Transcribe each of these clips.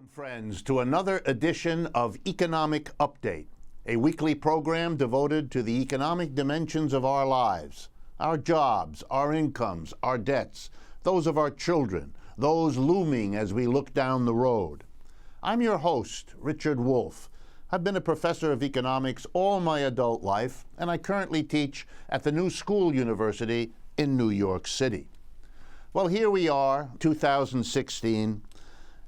Welcome, friends, to another edition of Economic Update, a weekly program devoted to the economic dimensions of our lives, our jobs, our incomes, our debts, those of our children, those looming as we look down the road. I'm your host, Richard Wolff. I've been a professor of economics all my adult life, and I currently teach at the New School University in New York City. Well, here we are, 2016,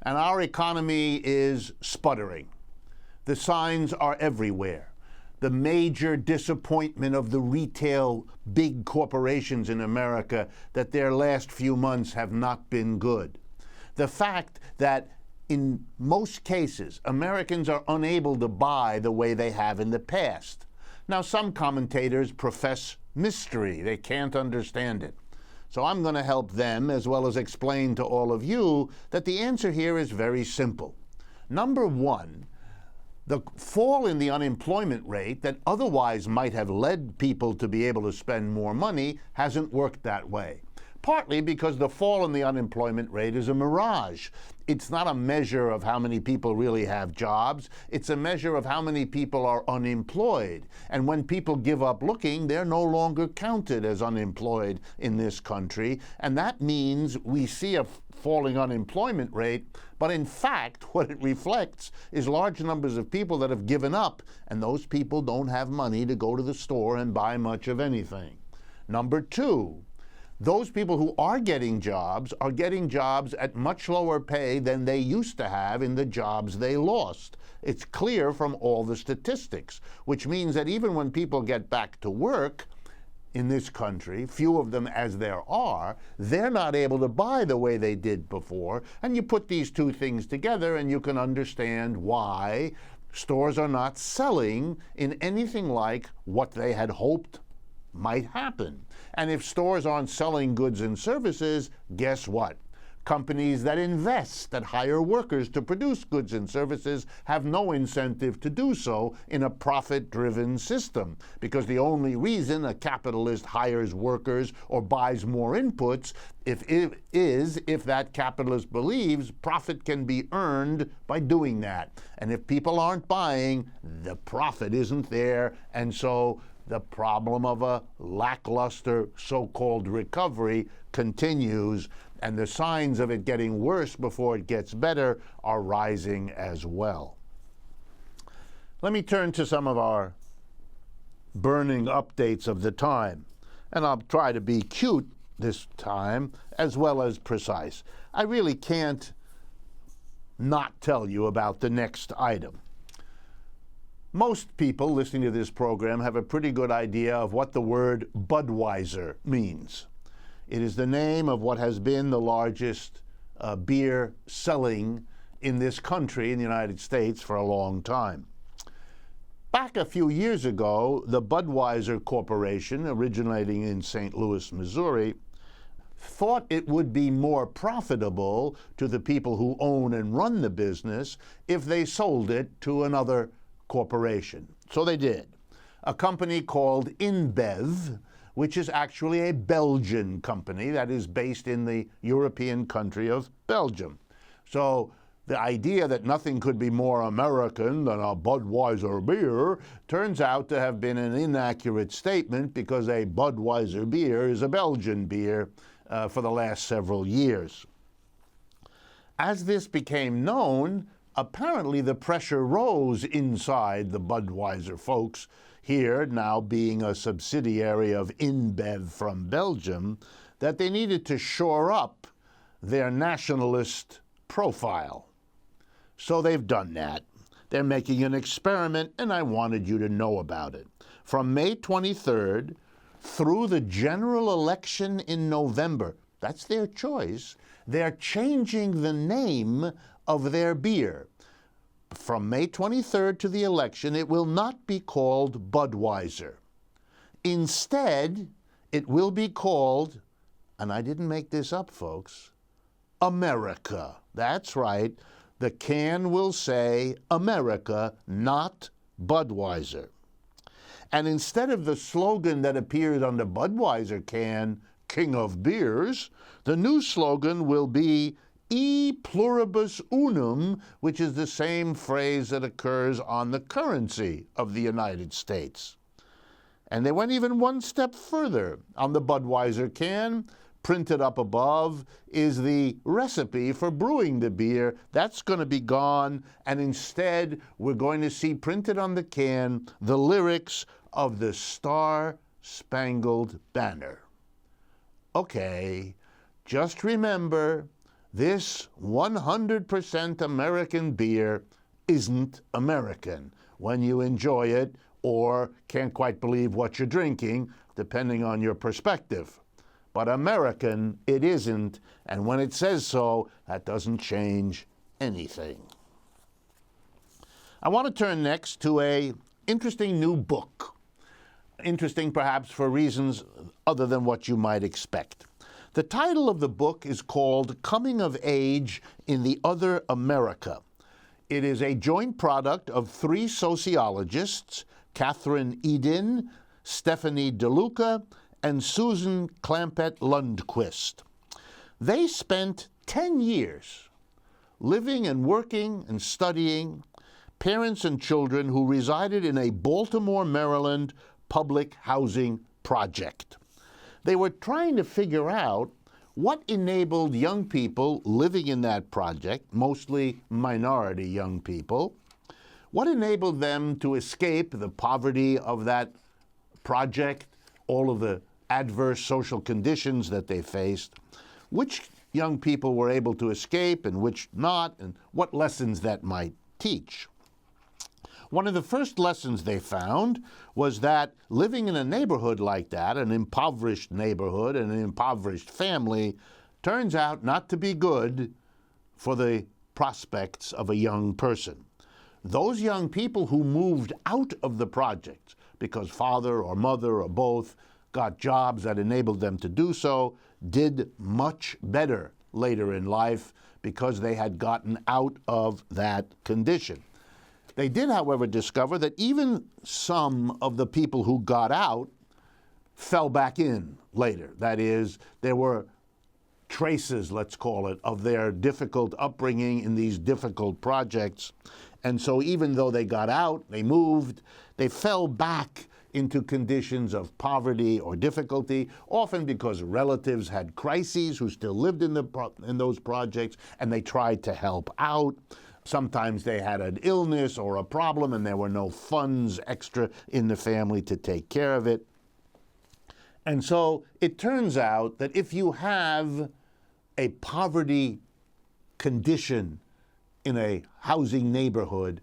and our economy is sputtering. The signs are everywhere. The major disappointment of the retail big corporations in America that their last few months have not been good. The fact that in most cases, Americans are unable to buy the way they have in the past. Now, some commentators profess mystery. They can't understand it. So I'm going to help them, as well as explain to all of you that the answer here is very simple. Number one, the fall in the unemployment rate that otherwise might have led people to be able to spend more money hasn't worked that way. Partly because the fall in the unemployment rate is a mirage. It's not a measure of how many people really have jobs. It's a measure of how many people are unemployed. And when people give up looking, they're no longer counted as unemployed in this country. And that means we see a falling unemployment rate, but in fact, what it reflects is large numbers of people that have given up, and those people don't have money to go to the store and buy much of anything. Number two, those people who are getting jobs at much lower pay than they used to have in the jobs they lost. It's clear from all the statistics, which means that even when people get back to work in this country, few of them as there are, they're not able to buy the way they did before. And you put these two things together and you can understand why stores are not selling in anything like what they had hoped might happen. And if stores aren't selling goods and services, guess what? Companies that invest, that hire workers to produce goods and services, have no incentive to do so in a profit-driven system, because the only reason a capitalist hires workers or buys more inputs if that capitalist believes profit can be earned by doing that. And if people aren't buying, the profit isn't there, and so the problem of a lackluster so-called recovery continues, and the signs of it getting worse before it gets better are rising as well. Let me turn to some of our burning updates of the time, and I'll try to be cute this time as well as precise. I really can't not tell you about the next item. Most people listening to this program have a pretty good idea of what the word Budweiser means. It is the name of what has been the largest beer selling in this country, in the United States, for a long time. Back a few years ago, the Budweiser Corporation, originating in St. Louis, Missouri, thought it would be more profitable to the people who own and run the business if they sold it to another corporation. So they did. A company called InBev, which is actually a Belgian company that is based in the European country of Belgium. So the idea that nothing could be more American than a Budweiser beer turns out to have been an inaccurate statement, because a Budweiser beer is a Belgian beer for the last several years. As this became known, apparently the pressure rose inside the Budweiser folks, here now being a subsidiary of InBev from Belgium, that they needed to shore up their nationalist profile. So they've done that. They're making an experiment, and I wanted you to know about it. From May 23rd through the general election in November, that's their choice, they're changing the name of their beer. From May 23rd to the election, it will not be called Budweiser. Instead, it will be called, and I didn't make this up, folks, America. That's right. The can will say America, not Budweiser. And instead of the slogan that appears on the Budweiser can, King of Beers, the new slogan will be e pluribus unum, which is the same phrase that occurs on the currency of the United States. And they went even one step further. On the Budweiser can, printed up above, is the recipe for brewing the beer. That's going to be gone, and instead we're going to see printed on the can the lyrics of the Star-Spangled Banner. Okay, just remember, this 100% American beer isn't American when you enjoy it or can't quite believe what you're drinking, depending on your perspective. But American, it isn't, and when it says so, that doesn't change anything. I want to turn next to an interesting new book. Interesting perhaps for reasons other than what you might expect. The title of the book is called Coming of Age in the Other America. It is a joint product of 3 sociologists, Catherine Edin, Stephanie DeLuca, and Susan Clampett Lundquist. They spent 10 years living and working and studying, parents and children who resided in a Baltimore, Maryland public housing project. They were trying to figure out what enabled young people living in that project, mostly minority young people, what enabled them to escape the poverty of that project, all of the adverse social conditions that they faced, which young people were able to escape and which not, and what lessons that might teach. One of the first lessons they found was that living in a neighborhood like that, an impoverished neighborhood and an impoverished family, turns out not to be good for the prospects of a young person. Those young people who moved out of the project because father or mother or both got jobs that enabled them to do so did much better later in life because they had gotten out of that condition. They did, however, discover that even some of the people who got out fell back in later. That is, there were traces, let's call it, of their difficult upbringing in these difficult projects. And so even though they got out, they moved, they fell back into conditions of poverty or difficulty, often because relatives had crises who still lived in those projects, and they tried to help out. Sometimes they had an illness or a problem and there were no funds extra in the family to take care of it. And so it turns out that if you have a poverty condition in a housing neighborhood,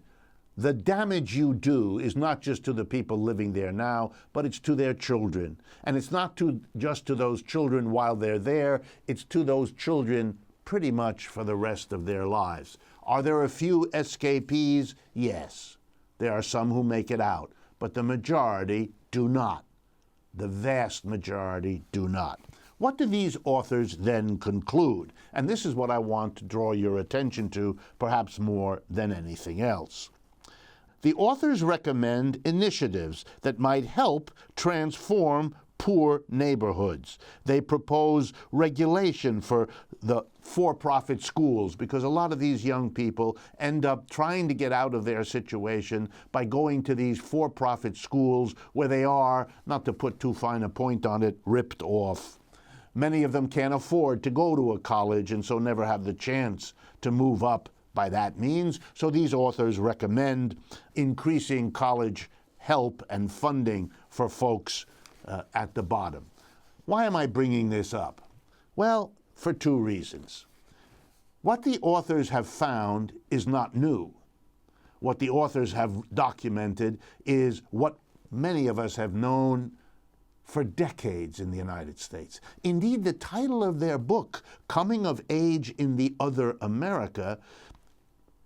the damage you do is not just to the people living there now, but it's to their children. And it's not just to those children while they're there, it's to those children pretty much for the rest of their lives. Are there a few escapees? Yes. There are some who make it out, but the majority do not. The vast majority do not. What do these authors then conclude? And this is what I want to draw your attention to, perhaps more than anything else. The authors recommend initiatives that might help transform poor neighborhoods. They propose regulation for the for-profit schools because a lot of these young people end up trying to get out of their situation by going to these for-profit schools where they are, not to put too fine a point on it, ripped off. Many of them can't afford to go to a college and so never have the chance to move up by that means. So these authors recommend increasing college help and funding for folks at the bottom. Why am I bringing this up? Well, for 2 reasons. What the authors have found is not new. What the authors have documented is what many of us have known for decades in the United States. Indeed, the title of their book, Coming of Age in the Other America,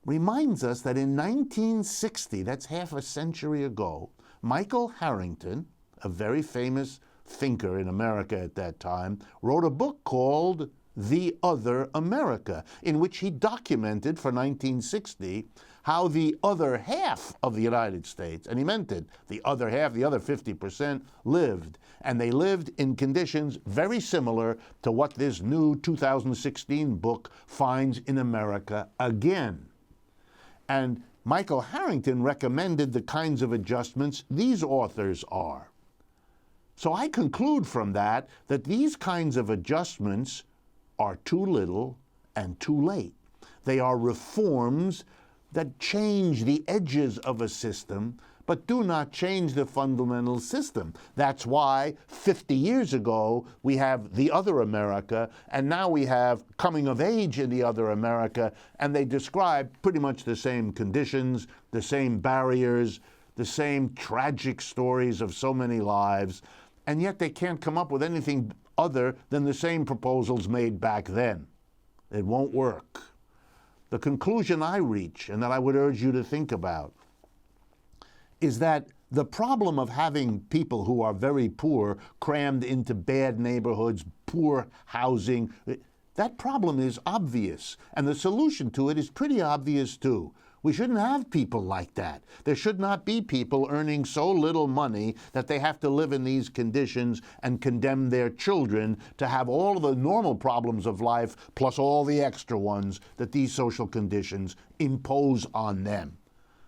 reminds us that in 1960, that's half a century ago, Michael Harrington, a very famous thinker in America at that time, wrote a book called The Other America, in which he documented for 1960 how the other half of the United States, and he meant it, the other half, the other 50%, lived. And they lived in conditions very similar to what this new 2016 book finds in America again. And Michael Harrington recommended the kinds of adjustments these authors are. So I conclude from that these kinds of adjustments are too little and too late. They are reforms that change the edges of a system, but do not change the fundamental system. That's why 50 years ago we have The Other America, and now we have Coming of Age in The Other America, and they describe pretty much the same conditions, the same barriers, the same tragic stories of so many lives, and yet they can't come up with anything other than the same proposals made back then. It won't work. The conclusion I reach, and that I would urge you to think about, is that the problem of having people who are very poor crammed into bad neighborhoods, poor housing, that problem is obvious, and the solution to it is pretty obvious too. We shouldn't have people like that. There should not be people earning so little money that they have to live in these conditions and condemn their children to have all of the normal problems of life plus all the extra ones that these social conditions impose on them.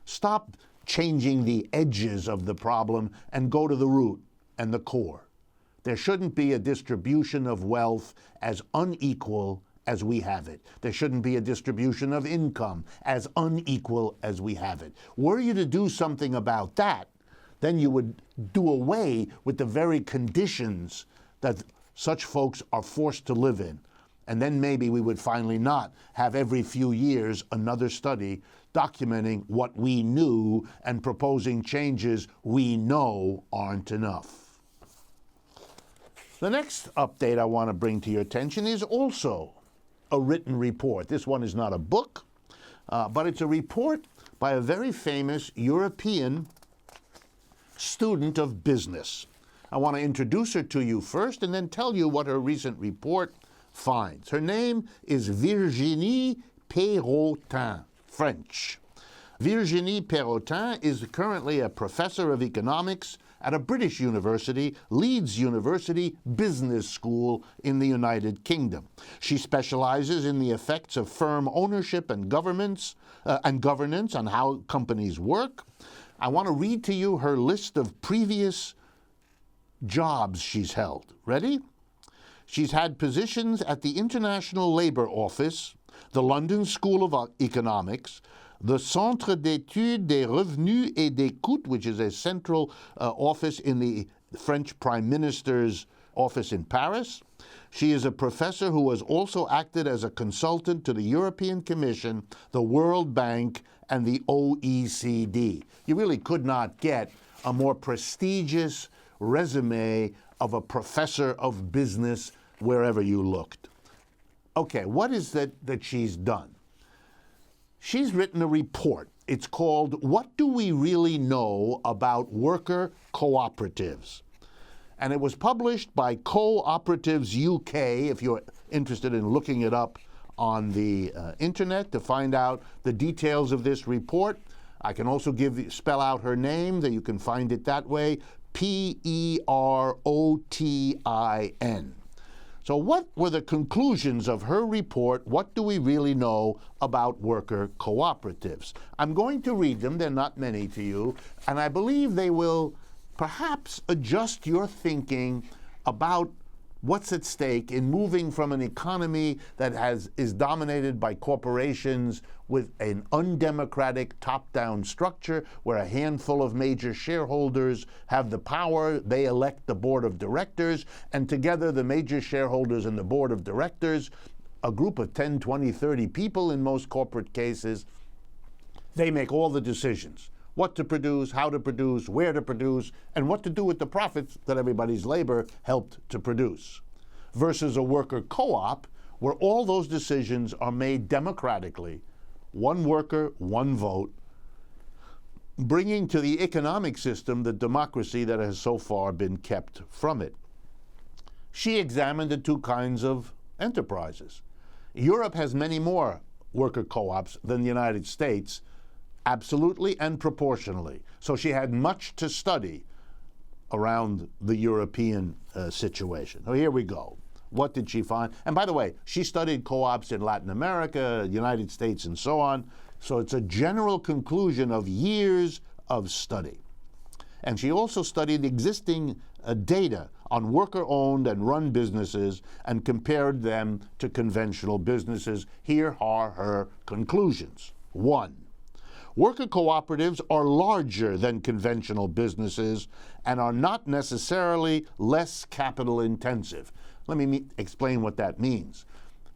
Stop changing the edges of the problem and go to the root and the core. There shouldn't be a distribution of wealth as unequal as we have it. There shouldn't be a distribution of income as unequal as we have it. Were you to do something about that, then you would do away with the very conditions that such folks are forced to live in. And then maybe we would finally not have every few years another study documenting what we knew and proposing changes we know aren't enough. The next update I want to bring to your attention is also a written report. This one is not a book, but it's a report by a very famous European student of business. I want to introduce her to you first and then tell you what her recent report finds. Her name is Virginie Perrotin, French. Virginie Perrotin is currently a professor of economics at a British university, Leeds University Business School in the United Kingdom. She specializes in the effects of firm ownership and governance on how companies work. I want to read to you her list of previous jobs she's held. Ready? She's had positions at the International Labour Office, the London School of Economics, the Centre d'études des revenus et des coûts, which is a central office in the French Prime Minister's office in Paris. She is a professor who has also acted as a consultant to the European Commission, the World Bank, and the OECD. You really could not get a more prestigious resume of a professor of business wherever you looked. Okay, what is that she's done? She's written a report. It's called What Do We Really Know About Worker Cooperatives? And it was published by Cooperatives UK, if you're interested in looking it up on the internet to find out the details of this report. I can also spell out her name, that you can find it that way, Perrotin. So what were the conclusions of her report? What do we really know about worker cooperatives? I'm going to read them. They're not many to you, and I believe they will perhaps adjust your thinking about what's at stake in moving from an economy that is dominated by corporations with an undemocratic top-down structure where a handful of major shareholders have the power. They elect the board of directors, and together the major shareholders and the board of directors, a group of 10, 20, 30 people in most corporate cases, they make all the decisions. What to produce, how to produce, where to produce, and what to do with the profits that everybody's labor helped to produce. Versus a worker co-op, where all those decisions are made democratically, one worker, one vote, bringing to the economic system the democracy that has so far been kept from it. She examined the two kinds of enterprises. Europe has many more worker co-ops than the United States, absolutely and proportionally. So she had much to study around the European situation. So here we go. What did she find? And by the way, she studied co-ops in Latin America, United States, and so on. So it's a general conclusion of years of study. And she also studied existing data on worker-owned and run businesses and compared them to conventional businesses. Here are her conclusions. 1. Worker cooperatives are larger than conventional businesses and are not necessarily less capital intensive. Let me explain what that means.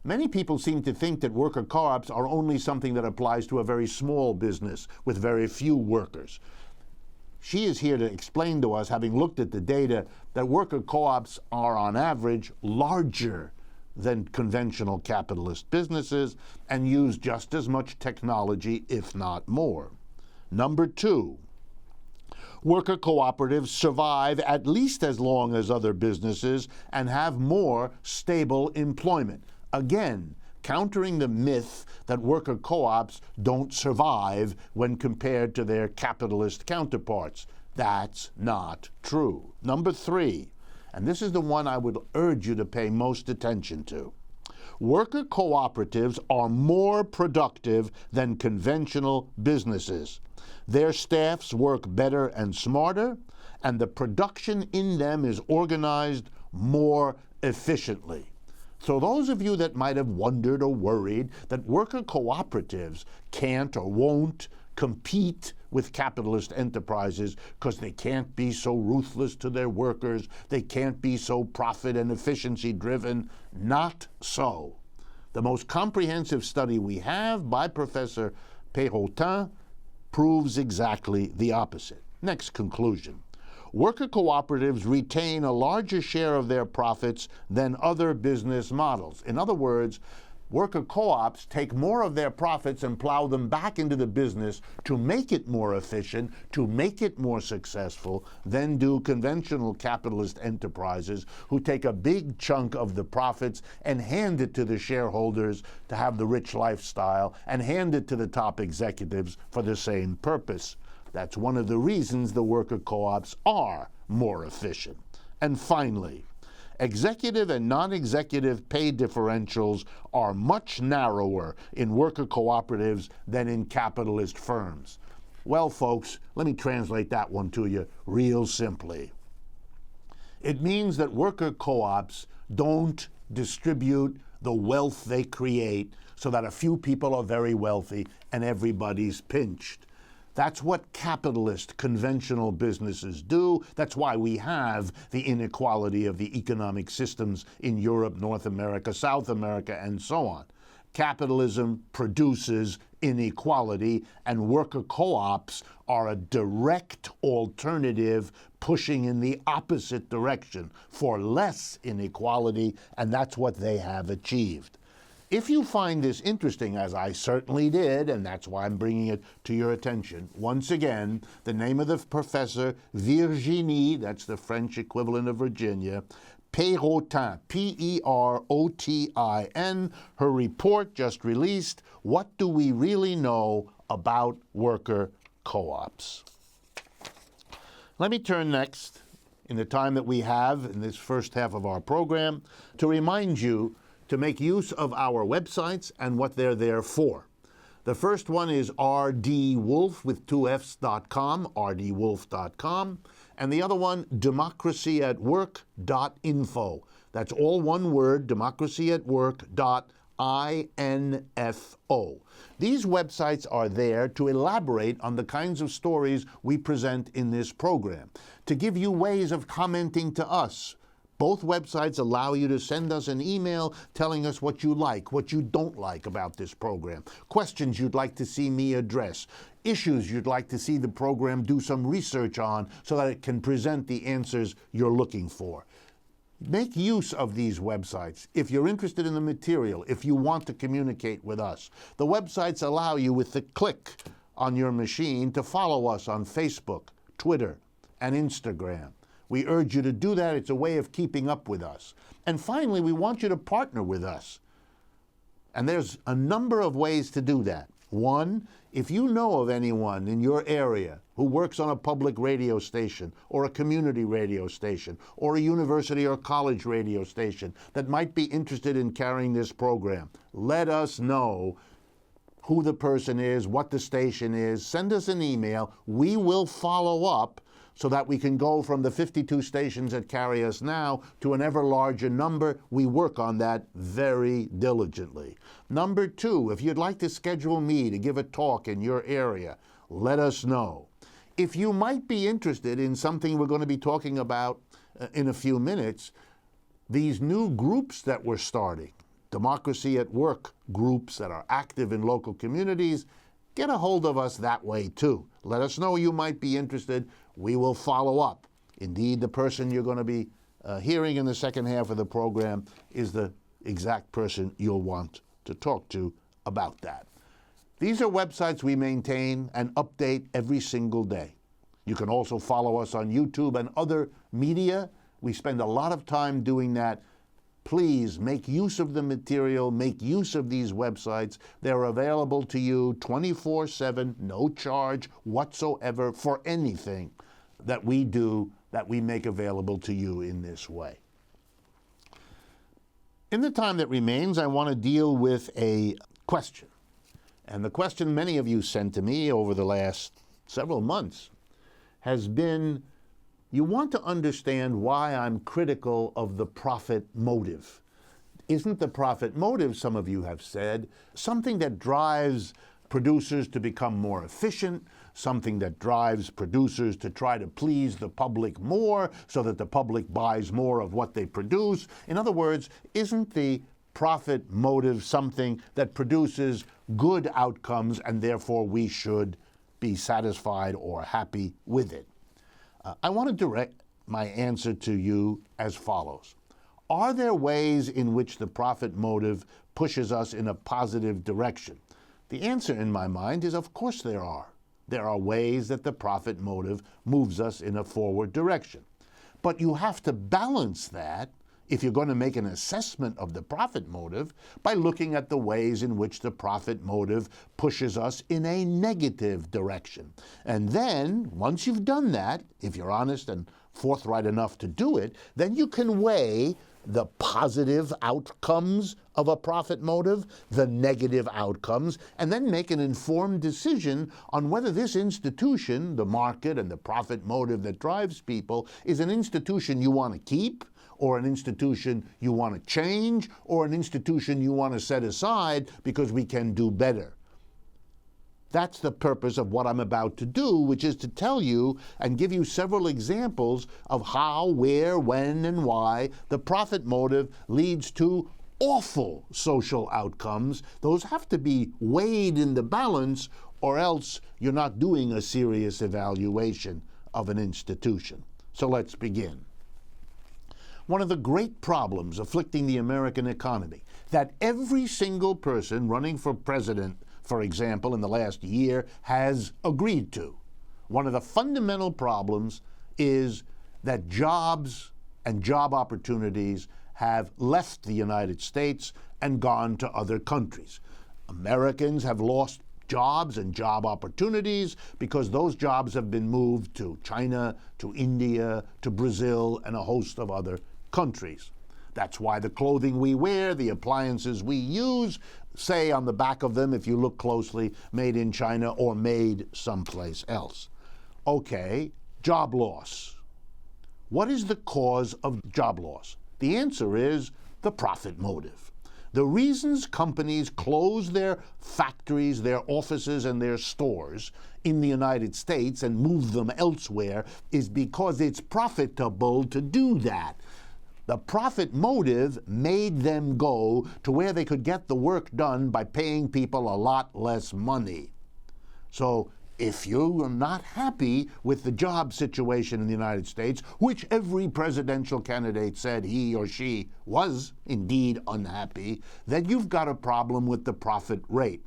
Many people seem to think that worker co-ops are only something that applies to a very small business with very few workers. She is here to explain to us, having looked at the data, that worker co-ops are on average larger than conventional capitalist businesses and use just as much technology, if not more. Number 2, worker cooperatives survive at least as long as other businesses and have more stable employment. Again, countering the myth that worker co-ops don't survive when compared to their capitalist counterparts. That's not true. Number 3, and this is the one I would urge you to pay most attention to. Worker cooperatives are more productive than conventional businesses. Their staffs work better and smarter, and the production in them is organized more efficiently. So those of you that might have wondered or worried that worker cooperatives can't or won't compete with capitalist enterprises because they can't be so ruthless to their workers, they can't be so profit and efficiency driven, not so. The most comprehensive study we have by Professor Perrotin proves exactly the opposite. Next conclusion. Worker cooperatives retain a larger share of their profits than other business models. In other words, worker co-ops take more of their profits and plow them back into the business to make it more efficient, to make it more successful, than do conventional capitalist enterprises who take a big chunk of the profits and hand it to the shareholders to have the rich lifestyle and hand it to the top executives for the same purpose. That's one of the reasons the worker co-ops are more efficient. And finally, executive and non-executive pay differentials are much narrower in worker cooperatives than in capitalist firms. Well, folks, let me translate that one to you real simply. It means that worker co-ops don't distribute the wealth they create so that a few people are very wealthy and everybody's pinched. That's what capitalist conventional businesses do. That's why we have the inequality of the economic systems in Europe, North America, South America, and so on. Capitalism produces inequality, and worker co-ops are a direct alternative pushing in the opposite direction for less inequality, and that's what they have achieved. If you find this interesting, as I certainly did, and that's why I'm bringing it to your attention, once again, the name of the professor, Virginie, that's the French equivalent of Virginia, Perrotin, P-E-R-O-T-I-N, her report just released, What Do We Really Know About Worker Co-ops? Let me turn next, in the time that we have in this first half of our program, to remind you to make use of our websites and what they're there for. The first one is rdwolf with 2fs.com, rdwolf.com, and the other one, democracyatwork.info. That's all one word, democracyatwork.info. These websites are there to elaborate on the kinds of stories we present in this program, to give you ways of commenting to us. Both websites allow you to send us an email telling us what you like, what you don't like about this program, questions you'd like to see me address, issues you'd like to see the program do some research on so that it can present the answers you're looking for. Make use of these websites if you're interested in the material, if you want to communicate with us. The websites allow you, with the click on your machine, to follow us on Facebook, Twitter, and Instagram. We urge you to do that. It's a way of keeping up with us. And finally, we want you to partner with us. And there's a number of ways to do that. One, if you know of anyone in your area who works on a public radio station or a community radio station or a university or college radio station that might be interested in carrying this program, let us know who the person is, what the station is. Send us an email. We will follow up so that we can go from the 52 stations that carry us now to an ever larger number. We work on that very diligently. Number two, if you'd like to schedule me to give a talk in your area, let us know. If you might be interested in something we're going to be talking about in a few minutes, these new groups that we're starting, Democracy at Work groups that are active in local communities, get a hold of us that way too. Let us know you might be interested. We will follow up. Indeed, the person you're going to be hearing in the second half of the program is the exact person you'll want to talk to about that. These are websites we maintain and update every single day. You can also follow us on YouTube and other media. We spend a lot of time doing that. Please make use of the material, make use of these websites. They're available to you 24/7, no charge whatsoever for anything that we do, that we make available to you in this way. In the time that remains, I want to deal with a question. And the question many of you sent to me over the last several months has been, you want to understand why I'm critical of the profit motive. Isn't the profit motive, some of you have said, something that drives producers to become more efficient, something that drives producers to try to please the public more so that the public buys more of what they produce? In other words, isn't the profit motive something that produces good outcomes and therefore we should be satisfied or happy with it? I want to direct my answer to you as follows. Are there ways in which the profit motive pushes us in a positive direction? The answer in my mind is of course there are. There are ways that the profit motive moves us in a forward direction. But you have to balance that, if you're going to make an assessment of the profit motive, by looking at the ways in which the profit motive pushes us in a negative direction. And then, once you've done that, if you're honest and forthright enough to do it, then you can weigh the positive outcomes of a profit motive, the negative outcomes, and then make an informed decision on whether this institution, the market and the profit motive that drives people, is an institution you want to keep, or an institution you want to change, or an institution you want to set aside because we can do better. That's the purpose of what I'm about to do, which is to tell you and give you several examples of how, where, when, and why the profit motive leads to awful social outcomes. Those have to be weighed in the balance, or else you're not doing a serious evaluation of an institution. So let's begin. One of the great problems afflicting the American economy, that every single person running for president, for example, in the last year, has agreed to. One of the fundamental problems is that jobs and job opportunities have left the United States and gone to other countries. Americans have lost jobs and job opportunities because those jobs have been moved to China, to India, to Brazil, and a host of other countries. That's why the clothing we wear, the appliances we use, say on the back of them, if you look closely, made in China or made someplace else. Okay, job loss. What is the cause of job loss? The answer is the profit motive. The reasons companies close their factories, their offices, and their stores in the United States and move them elsewhere is because it's profitable to do that. The profit motive made them go to where they could get the work done by paying people a lot less money. So if you are not happy with the job situation in the United States, which every presidential candidate said he or she was indeed unhappy, then you've got a problem with the profit rate.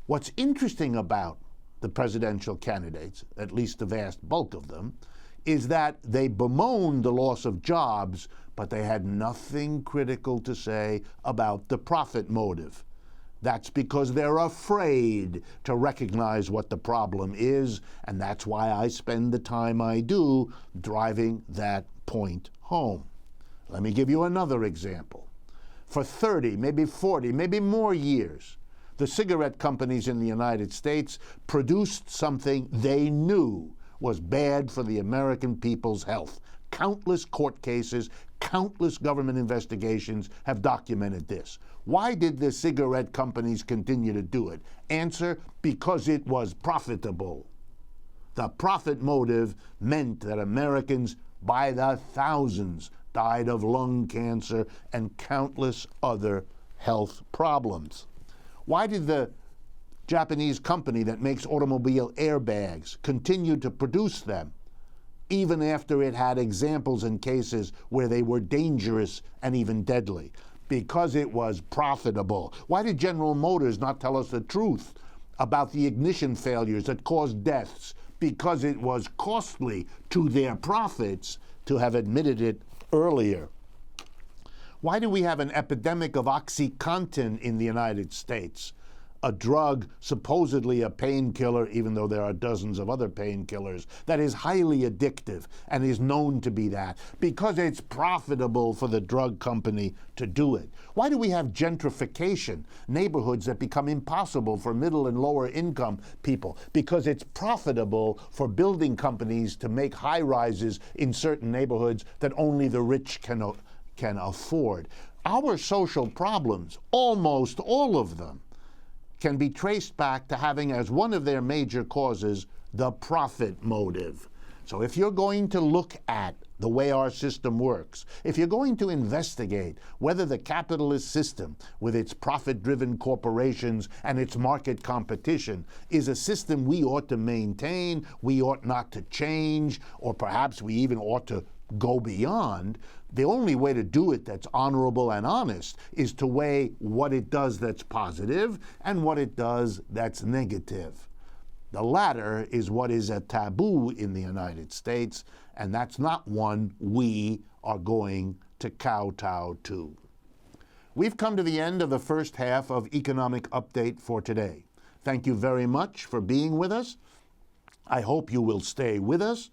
What's interesting about the presidential candidates, at least the vast bulk of them, is that they bemoaned the loss of jobs, but they had nothing critical to say about the profit motive. That's because they're afraid to recognize what the problem is, and that's why I spend the time I do driving that point home. Let me give you another example. For 30, maybe 40, maybe more years, the cigarette companies in the United States produced something they knew was bad for the American people's health. Countless court cases, countless government investigations have documented this. Why did the cigarette companies continue to do it? Answer: because it was profitable. The profit motive meant that Americans by the thousands died of lung cancer and countless other health problems. Why did the Japanese company that makes automobile airbags continue to produce them, even after it had examples and cases where they were dangerous and even deadly? Because it was profitable. Why did General Motors not tell us the truth about the ignition failures that caused deaths? Because it was costly to their profits to have admitted it earlier. Why do we have an epidemic of Oxycontin in the United States? A drug, supposedly a painkiller, even though there are dozens of other painkillers, that is highly addictive and is known to be that, because it's profitable for the drug company to do it. Why do we have gentrification, neighborhoods that become impossible for middle and lower income people? Because it's profitable for building companies to make high rises in certain neighborhoods that only the rich can afford. Our social problems, almost all of them, can be traced back to having as one of their major causes the profit motive. So if you're going to look at the way our system works, if you're going to investigate whether the capitalist system with its profit-driven corporations and its market competition is a system we ought to maintain, we ought not to change, or perhaps we even ought to go beyond, the only way to do it that's honorable and honest is to weigh what it does that's positive and what it does that's negative. The latter is what is a taboo in the United States, and that's not one we are going to kowtow to. We've come to the end of the first half of Economic Update for today. Thank you very much for being with us. I hope you will stay with us.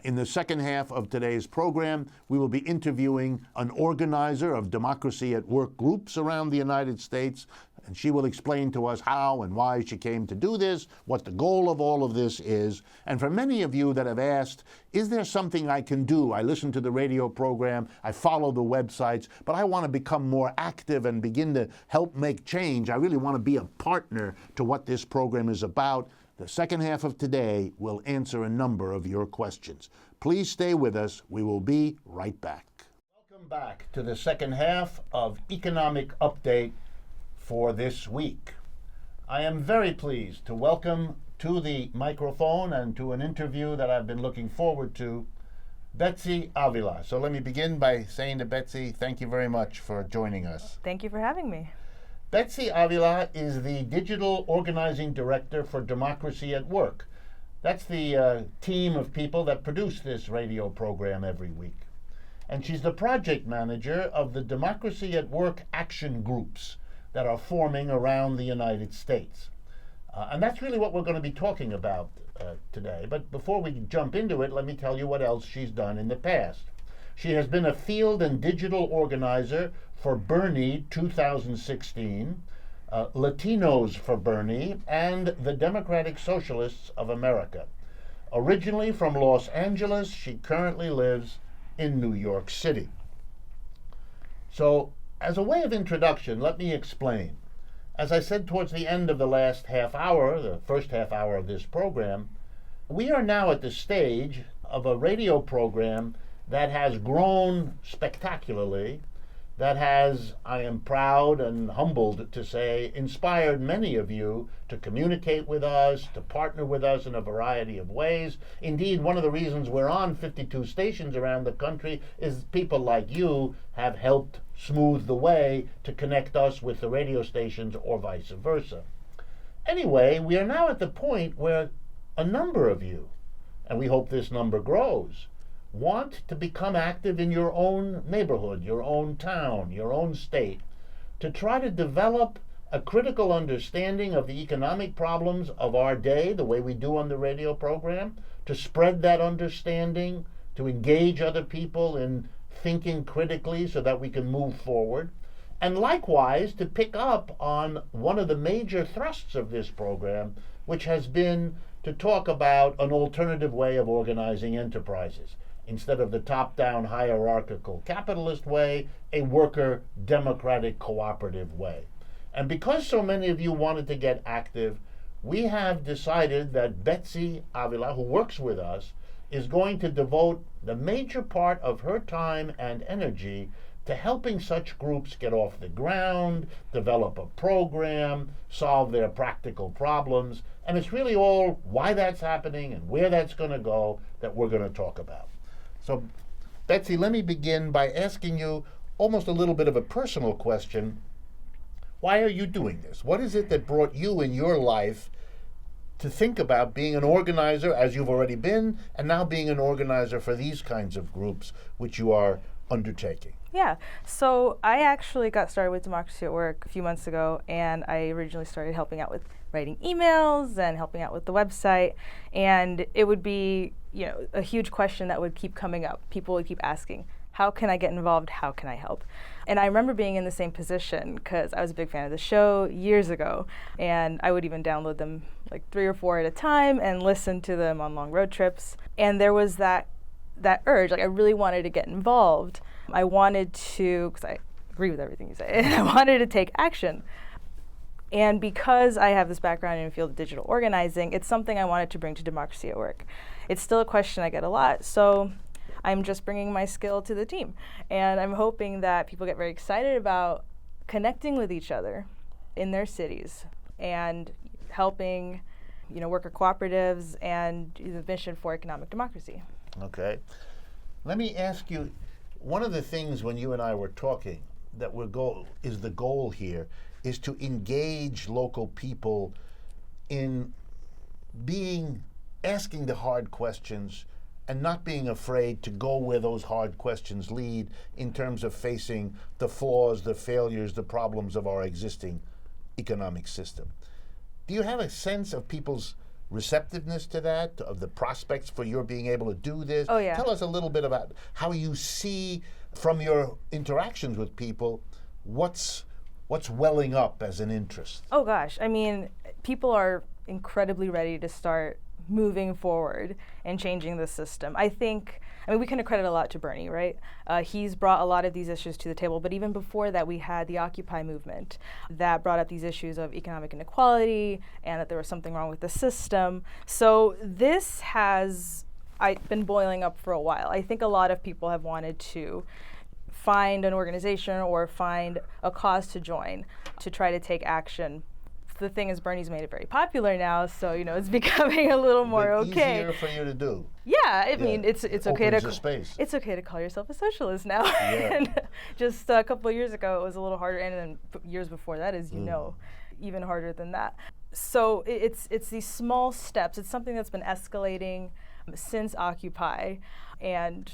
In the second half of today's program, we will be interviewing an organizer of Democracy at Work groups around the United States, and she will explain to us how and why she came to do this, what the goal of all of this is. And for many of you that have asked, is there something I can do? I listen to the radio program, I follow the websites, but I want to become more active and begin to help make change. I really want to be a partner to what this program is about. The second half of today will answer a number of your questions. Please stay with us. We will be right back. Welcome back to the second half of Economic Update for this week. I am very pleased to welcome to the microphone and to an interview that I've been looking forward to, Betsy Avila. So let me begin by saying to Betsy, thank you very much for joining us. Thank you for having me. Betsy Avila is the Digital Organizing Director for Democracy at Work. That's the team of people that produce this radio program every week. And she's the project manager of the Democracy at Work action groups that are forming around the United States. And that's really what we're going to be talking about today. But before we jump into it, let me tell you what else she's done in the past. She has been a field and digital organizer for Bernie 2016, Latinos for Bernie, and the Democratic Socialists of America. Originally from Los Angeles, she currently lives in New York City. So, as a way of introduction, let me explain. As I said towards the end of the last half hour, the first half hour of this program, we are now at the stage of a radio program that has grown spectacularly, that has, I am proud and humbled to say, inspired many of you to communicate with us, to partner with us in a variety of ways. Indeed, one of the reasons we're on 52 stations around the country is people like you have helped smooth the way to connect us with the radio stations or vice versa. Anyway, we are now at the point where a number of you and we hope this number grows, want to become active in your own neighborhood, your own town, your own state, to try to develop a critical understanding of the economic problems of our day, the way we do on the radio program, to spread that understanding, to engage other people in thinking critically so that we can move forward, and likewise to pick up on one of the major thrusts of this program, which has been to talk about an alternative way of organizing enterprises. Instead of the top-down hierarchical capitalist way, a worker democratic cooperative way. And because so many of you wanted to get active, we have decided that Betsy Avila, who works with us, is going to devote the major part of her time and energy to helping such groups get off the ground, develop a program, solve their practical problems. And it's really all why that's happening and where that's going to go that we're going to talk about. So, Betsy, let me begin by asking you almost a little bit of a personal question. Why are you doing this? What is it that brought you in your life to think about being an organizer, as you've already been, and now being an organizer for these kinds of groups which you are undertaking? Yeah, so I actually got started with Democracy at Work a few months ago, and I originally started helping out with writing emails and helping out with the website, and it would be, a huge question that would keep coming up. People would keep asking, how can I get involved? How can I help? And I remember being in the same position because I was a big fan of the show years ago, and I would even download them like 3 or 4 at a time and listen to them on long road trips. And there was that urge, like I really wanted to get involved. I wanted to, because I agree with everything you say, and I wanted to take action. And because I have this background in the field of digital organizing, it's something I wanted to bring to Democracy at Work. It's still a question I get a lot, so I'm just bringing my skill to the team. And I'm hoping that people get very excited about connecting with each other in their cities and helping, worker cooperatives and the mission for economic democracy. Okay. Let me ask you, one of the things when you and I were talking that the goal here is to engage local people in asking the hard questions and not being afraid to go where those hard questions lead in terms of facing the flaws, the failures, the problems of our existing economic system. Do you have a sense of people's receptiveness to that, of the prospects for your being able to do this? Oh, yeah. Tell us a little bit about how you see from your interactions with people what's welling up as an interest. Oh gosh, people are incredibly ready to start moving forward and changing the system. We can accredit a lot to Bernie, right? He's brought a lot of these issues to the table, but even before that, we had the Occupy movement that brought up these issues of economic inequality and that there was something wrong with the system. So this has been boiling up for a while. I think a lot of people have wanted to find an organization or find a cause to join to try to take action. The thing is, Bernie's made it very popular now, so it's becoming a little more okay. Easier for you to do. Yeah, it's okay to space. It's okay to call yourself a socialist now. Yeah. And just a couple of years ago, it was a little harder, and then years before that, as you know, even harder than that. So it's these small steps. It's something that's been escalating since Occupy, and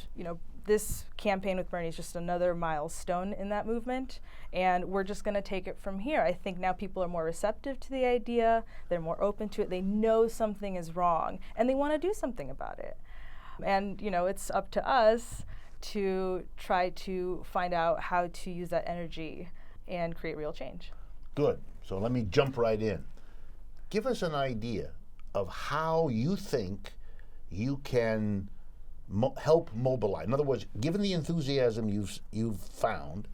this campaign with Bernie is just another milestone in that movement, and we're just going to take it from here. I think now people are more receptive to the idea, they're more open to it, they know something is wrong, and they want to do something about it. And it's up to us to try to find out how to use that energy and create real change. Good. So let me jump right in. Give us an idea of how you think you can help mobilize. In other words, given the enthusiasm you've found,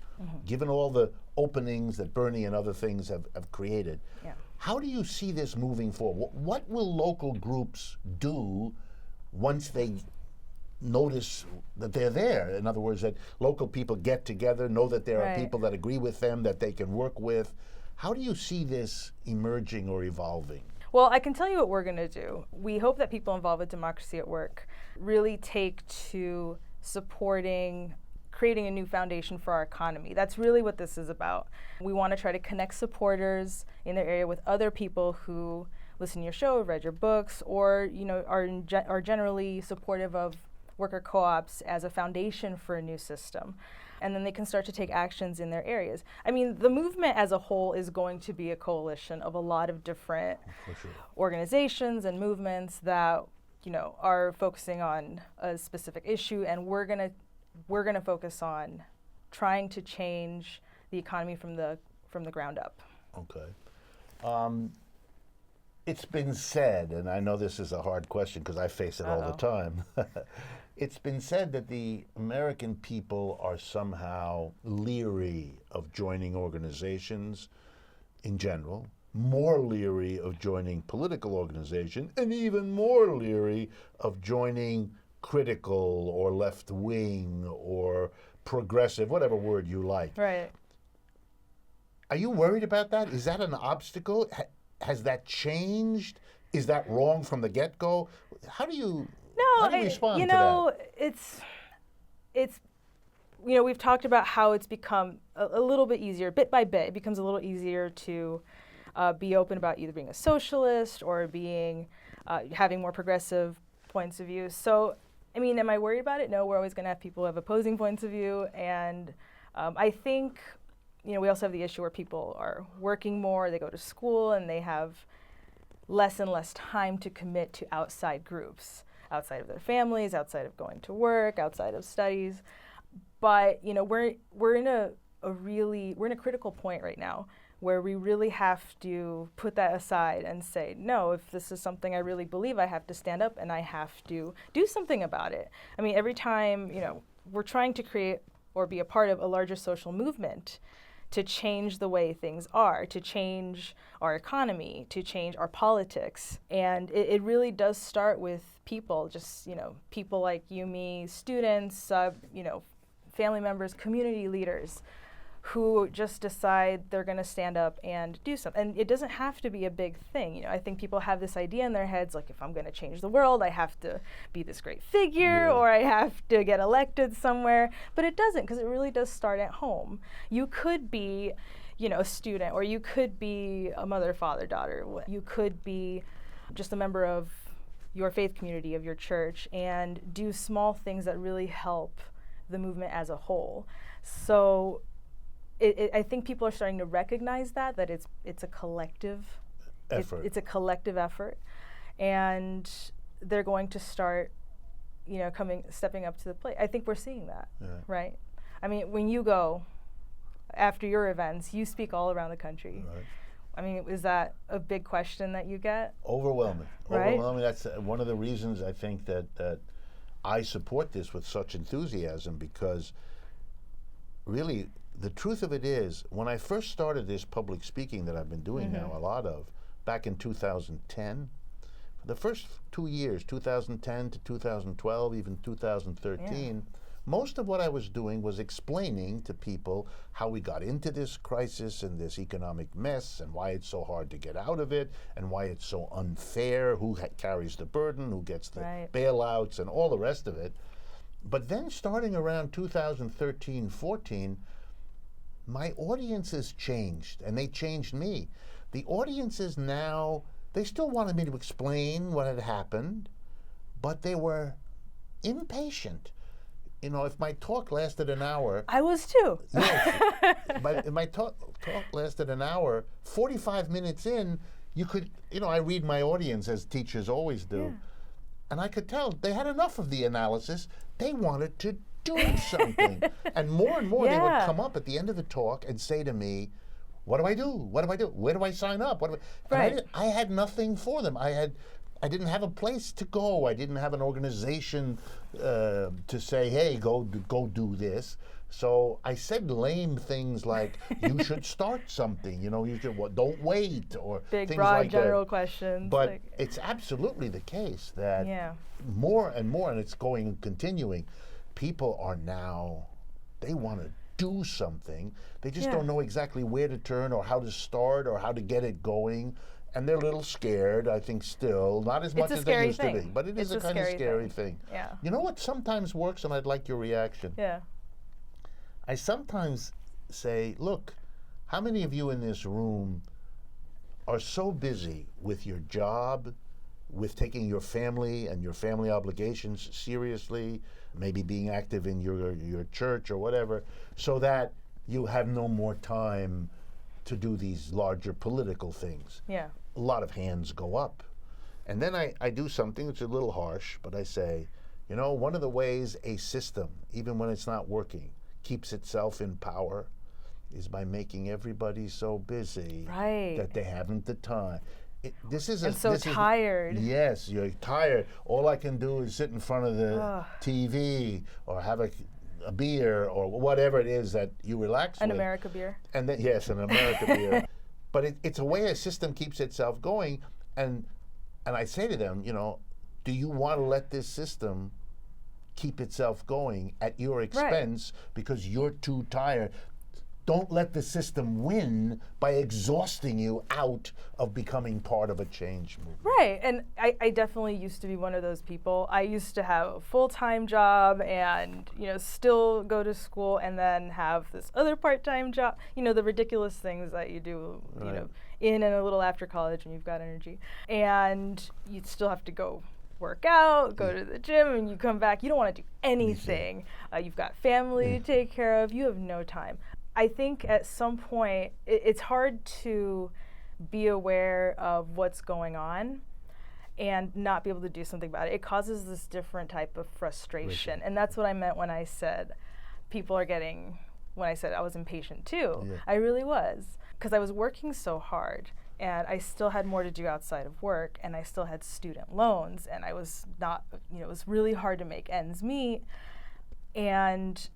given all the openings that Bernie and other things have created, how do you see this moving forward? What will local groups do once they notice that they're there? In other words, that local people get together, know that there are people that agree with them, that they can work with. How do you see this emerging or evolving? Well, I can tell you what we're going to do. We hope that people involved with Democracy at Work really take to supporting creating a new foundation for our economy. That's really what this is about. We want to try to connect supporters in their area with other people who listened to your show, read your books, or are generally supportive of worker co-ops as a foundation for a new system. And then they can start to take actions in their areas. I mean, the movement as a whole is going to be a coalition of a lot of different organizations and movements that are focusing on a specific issue, and we're gonna focus on trying to change the economy from the ground up. Okay. It's been said, and I know this is a hard question because I face it all the time. It's been said that the American people are somehow leery of joining organizations in general, more leery of joining political organizations, and even more leery of joining critical or left-wing or progressive, whatever word you like. Right. Are you worried about that? Is that an obstacle? Has that changed? Is that wrong from the get-go? How do you respond to that? It's we've talked about how it's become a little bit easier, bit by bit. It becomes a little easier to be open about either being a socialist or being having more progressive points of view. So, I mean, am I worried about it? No, we're always going to have people who have opposing points of view, and I think we also have the issue where people are working more, they go to school, and they have less and less time to commit to outside groups, outside of their families, outside of going to work, outside of studies. But we're in a critical point right now where we really have to put that aside and say, no, if this is something I really believe, I have to stand up and I have to do something about it. I mean, every time we're trying to create or be a part of a larger social movement to change the way things are, to change our economy, to change our politics. And it really does start with people, just, people like you, me, students, family members, community leaders who just decide they're going to stand up and do something. And it doesn't have to be a big thing. I think people have this idea in their heads, like, if I'm going to change the world, I have to be this great figure, or I have to get elected somewhere. But it doesn't, because it really does start at home. You could be, a student, or you could be a mother, father, daughter. You could be just a member of your faith community, of your church, and do small things that really help the movement as a whole. So I think people are starting to recognize that it's a collective effort. It's a collective effort, and they're going to start, stepping up to the plate. I think we're seeing that, right? I mean, when you go after your events, you speak all around the country. Right. I mean, is that a big question that you get? Overwhelming. Right? Overwhelming. That's one of the reasons I think that I support this with such enthusiasm, because really, the truth of it is, when I first started this public speaking that I've been doing now a lot of, back in 2010, for the first 2 years, 2010 to 2012, even 2013, most of what I was doing was explaining to people how we got into this crisis and this economic mess, and why it's so hard to get out of it, and why it's so unfair, who carries the burden, who gets the bailouts, and all the rest of it. But then starting around 2013-14, my audiences changed, and they changed me. The audiences now, they still wanted me to explain what had happened, but they were impatient. If my talk lasted an hour... I was too. Yes. If my talk lasted an hour, 45 minutes in, you could, I read my audience, as teachers always do, and I could tell they had enough of the analysis. They wanted to do something. And more they would come up at the end of the talk and say to me, what do I do? What do I do? Where do I sign up? I had nothing for them. I didn't have a place to go. I didn't have an organization to say, hey, go do this. So I said lame things like, you should start something, you should, don't wait, or big, things broad, like general that. questions. But it's absolutely the case that more and more, and it's continuing, people are now, they want to do something. They just don't know exactly where to turn, or how to start, or how to get it going. And they're a little scared, I think, still. Not as much as they used to be. But it is a kind of scary thing. Yeah. You know what sometimes works, and I'd like your reaction? Yeah. I sometimes say, look, how many of you in this room are so busy with your job, with taking your family and your family obligations seriously, maybe being active in your church or whatever, so that you have no more time to do these larger political things. Yeah. A lot of hands go up. And then I do something that's a little harsh, but I say, you know, one of the ways a system, even when it's not working, keeps itself in power is by making everybody so busy that they haven't the time. Tired. Yes, you're tired. All I can do is sit in front of the TV or have a beer or whatever it is that you relax with. An America beer. And then, yes, an America beer. But it's a way a system keeps itself going. And I say to them, you know, do you want to let this system keep itself going at your expense because you're too tired? Don't let the system win by exhausting you out of becoming part of a change movement. Right, and I definitely used to be one of those people. I used to have a full-time job and, you know, still go to school and then have this other part-time job. You know, the ridiculous things that you do, you know, in and a little after college when you've got energy. And you still have to go work out, go to the gym, and you come back, you don't want to do anything. You've got family to take care of, you have no time. I think at some point, it's hard to be aware of what's going on and not be able to do something about it. It causes this different type of frustration. And that's what I meant when I said when I said I was impatient too. Yeah. I really was, because I was working so hard and I still had more to do outside of work and I still had student loans and I was not, you know, it was really hard to make ends meet. And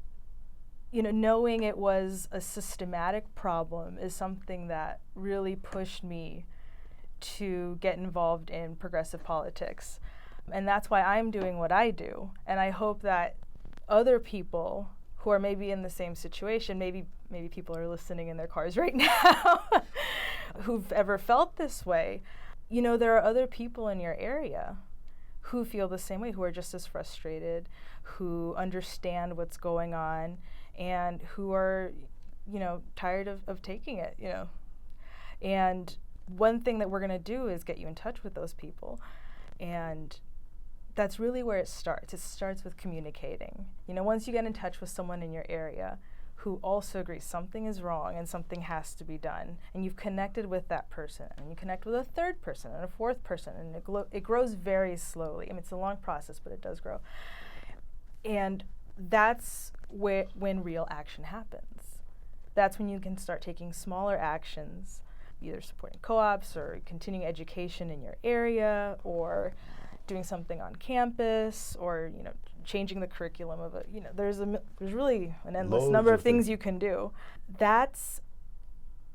you know, knowing it was a systematic problem is something that really pushed me to get involved in progressive politics. And that's why I'm doing what I do. And I hope that other people who are maybe in the same situation, maybe people are listening in their cars right now who've ever felt this way, you know, there are other people in your area who feel the same way, who are just as frustrated, who understand what's going on, and who are, you know, tired of taking it, you know. And one thing that we're going to do is get you in touch with those people. And that's really where it starts. It starts with communicating. You know, once you get in touch with someone in your area who also agrees something is wrong and something has to be done, and you've connected with that person, and you connect with a third person and a fourth person, and it grows very slowly. I mean, it's a long process, but it does grow. And that's when real action happens. That's when you can start taking smaller actions, either supporting co-ops or continuing education in your area, or doing something on campus, or, you know, changing the curriculum of it. You know, there's really an endless number of things you can do.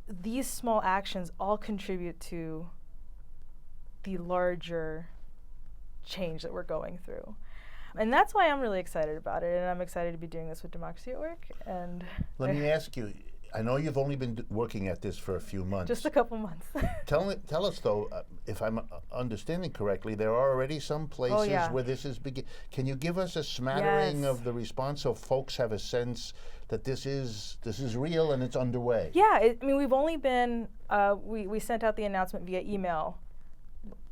These small actions all contribute to the larger change that we're going through. And that's why I'm really excited about it, and I'm excited to be doing this with Democracy at Work. And let me ask you, I know you've only been working at this for a few months. Just a couple months. Tell us, though, if I'm understanding correctly, there are already some places where this is beginning. Can you give us a smattering of the response so folks have a sense that this is real and it's underway? Yeah, I mean, we've only been, we sent out the announcement via email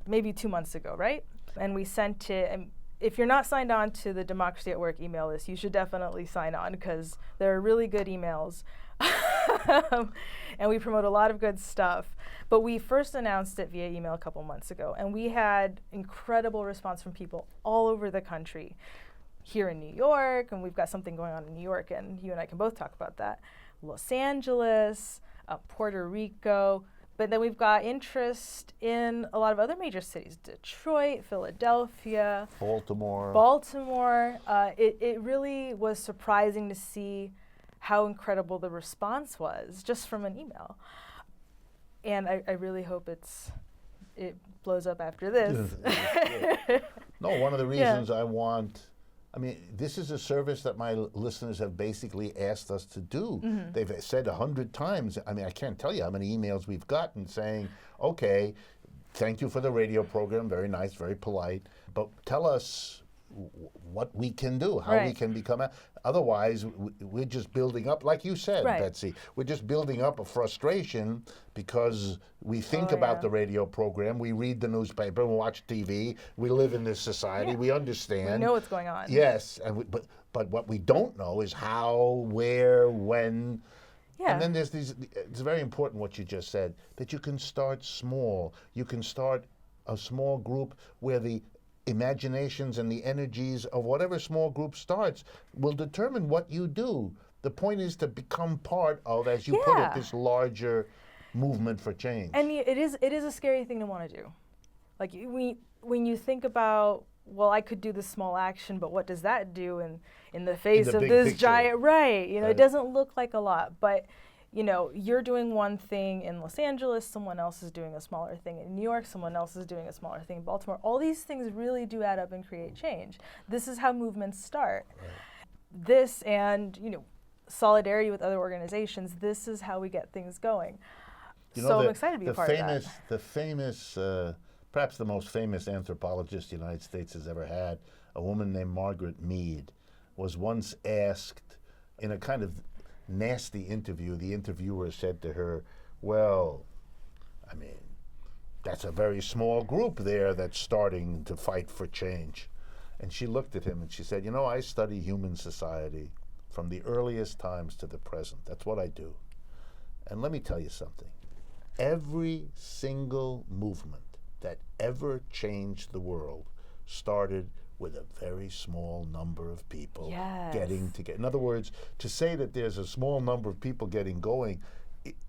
maybe 2 months ago, right? And we sent it, and if you're not signed on to the Democracy at Work email list, you should definitely sign on, because they're really good emails. And we promote a lot of good stuff. But we first announced it via email a couple months ago, and we had incredible response from people all over the country. Here in New York, and we've got something going on in New York, and you and I can both talk about that. Los Angeles, Puerto Rico, but then we've got interest in a lot of other major cities: Detroit, Philadelphia, Baltimore. It really was surprising to see how incredible the response was just from an email. And I really hope it blows up after this. No, one of the reasons I mean, this is a service that my listeners have basically asked us to do. Mm-hmm. They've said 100 times, I mean, I can't tell you how many emails we've gotten saying, okay, thank you for the radio program, very nice, very polite, but tell us what we can do, how we can become. Otherwise, we're just building up, like you said, Betsy. We're just building up a frustration because we think about the radio program, we read the newspaper, we watch TV, we live in this society, we understand. We know what's going on. Yes, and but what we don't know is how, where, when. And then there's these, it's very important what you just said, that you can start small. You can start a small group where the imaginations and the energies of whatever small group starts will determine what you do. The point is to become part of, as you put it, this larger movement for change. And it is a scary thing to want to do. Like when you think about, well, I could do this small action, but what does that do in the face of this picture. Giant, you know, it doesn't look like a lot, but you know, you're doing one thing in Los Angeles, someone else is doing a smaller thing in New York, someone else is doing a smaller thing in Baltimore. All these things really do add up and create change. This is how movements start. This and, you know, solidarity with other organizations, this is how we get things going. So I'm excited to be a part of that. The famous, perhaps the most famous anthropologist the United States has ever had, a woman named Margaret Mead, was once asked in a kind of nasty interview. The interviewer said to her, well, I mean, that's a very small group there that's starting to fight for change. And she looked at him and she said, you know, I study human society from the earliest times to the present. That's what I do. And let me tell you something. Every single movement that ever changed the world started with a very small number of people getting together. In other words, to say that there's a small number of people getting going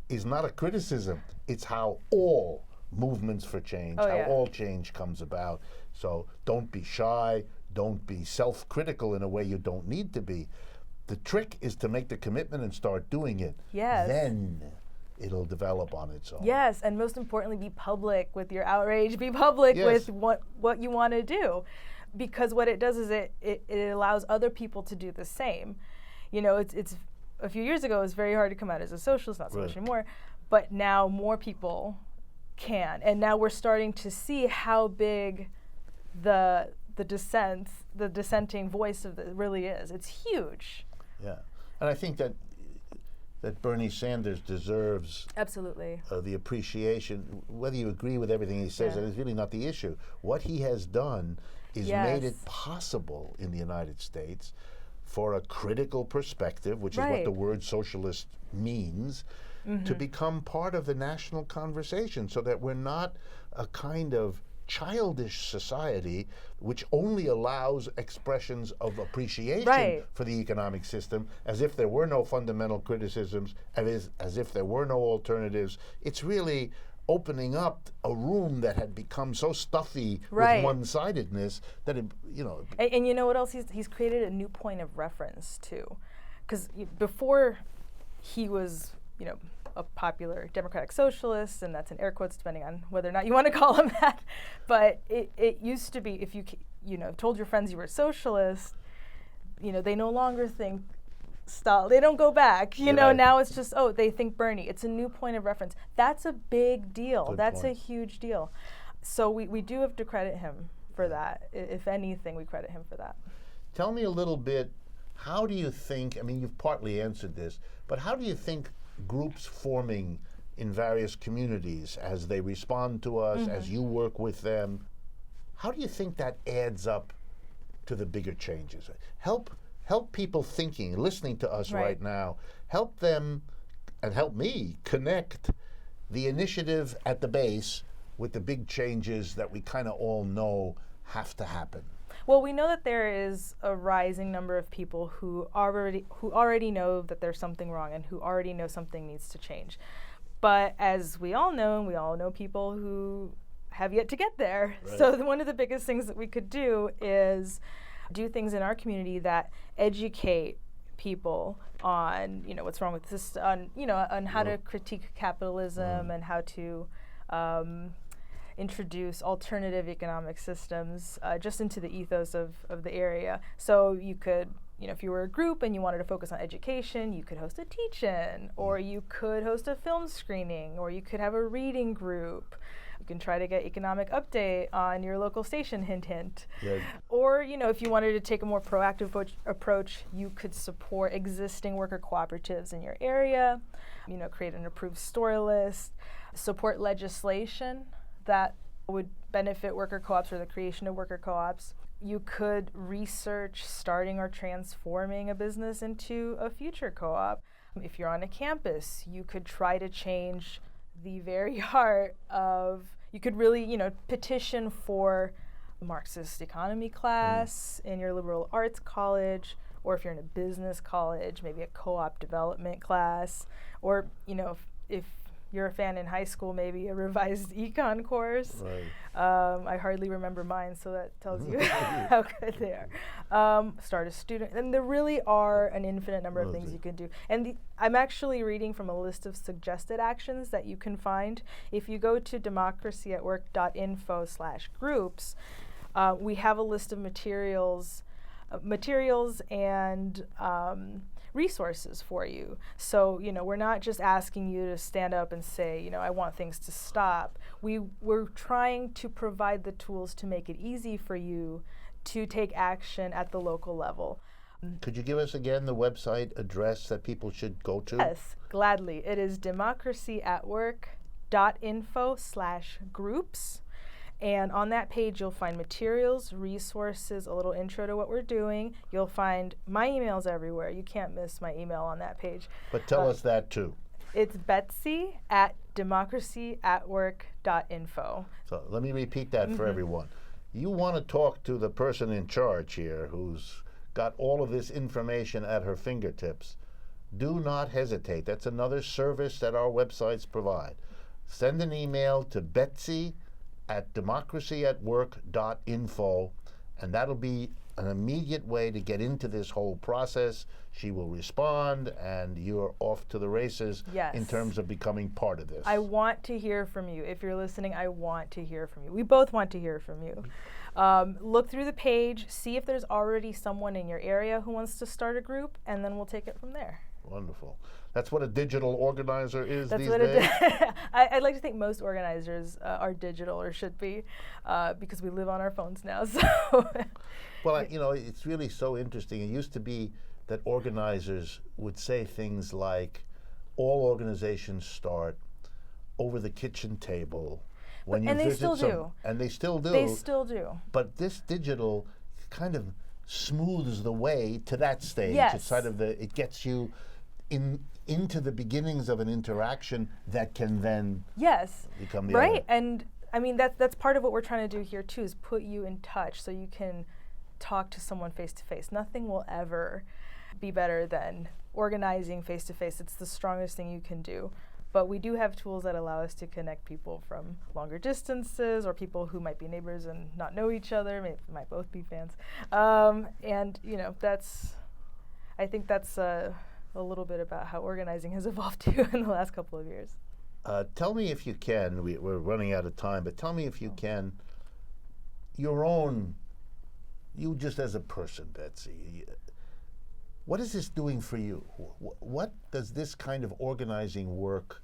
is not a criticism. It's how all movements for change, all change comes about. So don't be shy, don't be self-critical in a way you don't need to be. The trick is to make the commitment and start doing it. Then it'll develop on its own. Yes, and most importantly, be public with your outrage, be public with what you want to do. Because what it does is it allows other people to do the same. You know, it's a few years ago it was very hard to come out as a socialist, not so much anymore, but now more people can. And now we're starting to see how big the dissenting voice of it really is. It's huge. Yeah, and I think that Bernie Sanders deserves the appreciation. Whether you agree with everything he says, that is really not the issue. What he has done is made it possible in the United States for a critical perspective, which is what the word socialist means, to become part of the national conversation, so that we're not a kind of childish society which only allows expressions of appreciation for the economic system, as if there were no fundamental criticisms, as if there were no alternatives. It's really opening up a room that had become so stuffy with one-sidedness that it, you know. And you know what else? He's created a new point of reference too, because before he was, you know, a popular democratic socialist, and that's in air quotes depending on whether or not you want to call him that. But it used to be, if you told your friends you were a socialist, you know, they no longer think Stalin. They don't go back. You know, now it's just, they think Bernie. It's a new point of reference. That's a big deal. That's a huge deal. So we do have to credit him for that. If anything, we credit him for that. Tell me a little bit, how do you think, I mean, you've partly answered this, but how do you think groups forming in various communities as they respond to us, as you work with them, how do you think that adds up to the bigger changes? Help people thinking, listening to us right now, help them and help me connect the initiative at the base with the big changes that we kind of all know have to happen. Well, we know that there is a rising number of people who already know that there's something wrong and who already know something needs to change. But as we all know, and we all know people who have yet to get there. So one of the biggest things that we could do is do things in our community that educate people on, you know, what's wrong with this, on, you know, on how to critique capitalism and how to introduce alternative economic systems just into the ethos of the area. So you could, you know, if you were a group and you wanted to focus on education, you could host a teach-in, or you could host a film screening, or you could have a reading group. You can try to get economic update on your local station, hint, hint. Yeah. Or, if you wanted to take a more proactive approach, you could support existing worker cooperatives in your area, create an approved store list, support legislation that would benefit worker co-ops or the creation of worker co-ops. You could research starting or transforming a business into a future co-op. If you're on a campus, you could try to change the very heart of, you could really, petition for a Marxist economy class in your liberal arts college, or if you're in a business college, maybe a co-op development class, or, if you're a fan in high school, maybe a revised econ course. Right. I hardly remember mine, so that tells you how good they are. Start a student. And there really are an infinite number of things you can do. And I'm actually reading from a list of suggested actions that you can find. If you go to democracyatwork.info/groups, we have a list of materials and resources for you. So, we're not just asking you to stand up and say, I want things to stop. We're trying to provide the tools to make it easy for you to take action at the local level. Could you give us again the website address that people should go to? Yes, gladly. It is democracyatwork.info/groups. And on that page, you'll find materials, resources, a little intro to what we're doing. You'll find my emails everywhere. You can't miss my email on that page. But tell us that too. It's Betsy@democracyatwork.info. So let me repeat that for everyone. You want to talk to the person in charge here who's got all of this information at her fingertips. Do not hesitate. That's another service that our websites provide. Send an email to Betsy@democracyatwork.info, and that'll be an immediate way to get into this whole process. She will respond, and you're off to the races in terms of becoming part of this. I want to hear from you. If you're listening, I want to hear from you. We both want to hear from you. Look through the page, see if there's already someone in your area who wants to start a group, and then we'll take it from there. Wonderful. That's what a digital organizer is That's these what days? I'd like to think most organizers are digital, or should be, because we live on our phones now. So. Well, it's really so interesting. It used to be that organizers would say things like, all organizations start over the kitchen table. And they still do. And they still do. They still do. But this digital kind of smooths the way to that stage. Yes. It gets you into the beginnings of an interaction that can then become the right. other. And I mean that's part of what we're trying to do here too, is put you in touch so you can talk to someone face to face. Nothing will ever be better than organizing face to face. It's the strongest thing you can do. But we do have tools that allow us to connect people from longer distances, or people who might be neighbors and not know each other, might both be fans. And I think that's a little bit about how organizing has evolved too in the last couple of years. Tell me if you can, we're running out of time, but tell me if you can, you just as a person, Betsy, what is this doing for you? What does this kind of organizing work,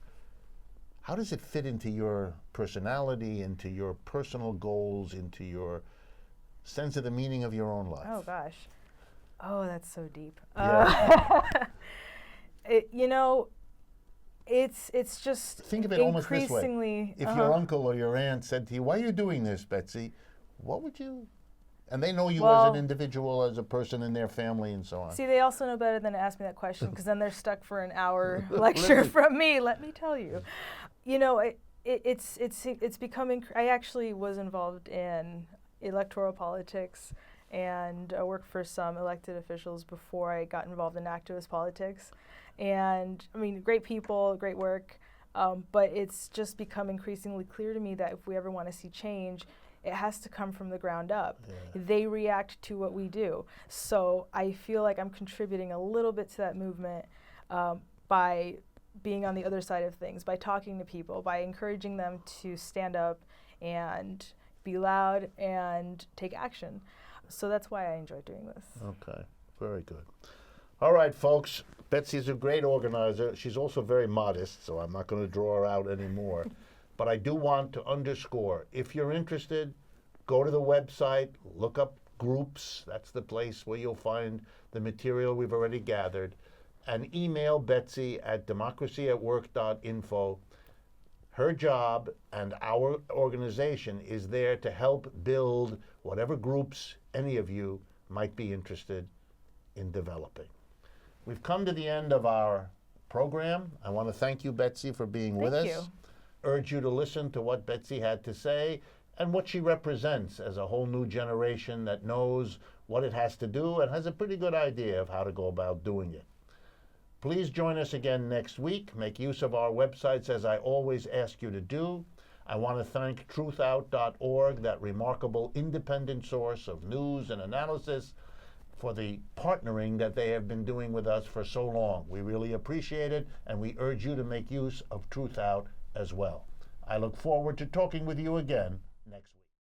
how does it fit into your personality, into your personal goals, into your sense of the meaning of your own life? Oh gosh. Oh, that's so deep. Yeah. It's just think of it almost this way. Increasingly. If your uncle or your aunt said to you, "Why are you doing this, Betsy?" What would you? And they know you as an individual, as a person in their family, and so on. See, they also know better than to ask me that question, because then they're stuck for an hour lecture from me. Let me tell you, it's becoming. I actually was involved in electoral politics and worked for some elected officials before I got involved in activist politics. And I mean, great people, great work, but it's just become increasingly clear to me that if we ever want to see change, it has to come from the ground up. Yeah. They react to what we do. So I feel like I'm contributing a little bit to that movement by being on the other side of things, by talking to people, by encouraging them to stand up and be loud and take action. So that's why I enjoy doing this. Okay, very good. All right, folks, Betsy's a great organizer. She's also very modest, so I'm not going to draw her out anymore. But I do want to underscore, if you're interested, go to the website, look up groups. That's the place where you'll find the material we've already gathered. And email Betsy at democracyatwork.info. Her job and our organization is there to help build whatever groups any of you might be interested in developing. We've come to the end of our program. I want to thank you, Betsy, for being with us. Thank you. Urge you to listen to what Betsy had to say and what she represents as a whole new generation that knows what it has to do and has a pretty good idea of how to go about doing it. Please join us again next week. Make use of our websites as I always ask you to do. I want to thank truthout.org, that remarkable independent source of news and analysis, for the partnering that they have been doing with us for so long. We really appreciate it, and we urge you to make use of Truth Out as well. I look forward to talking with you again next week.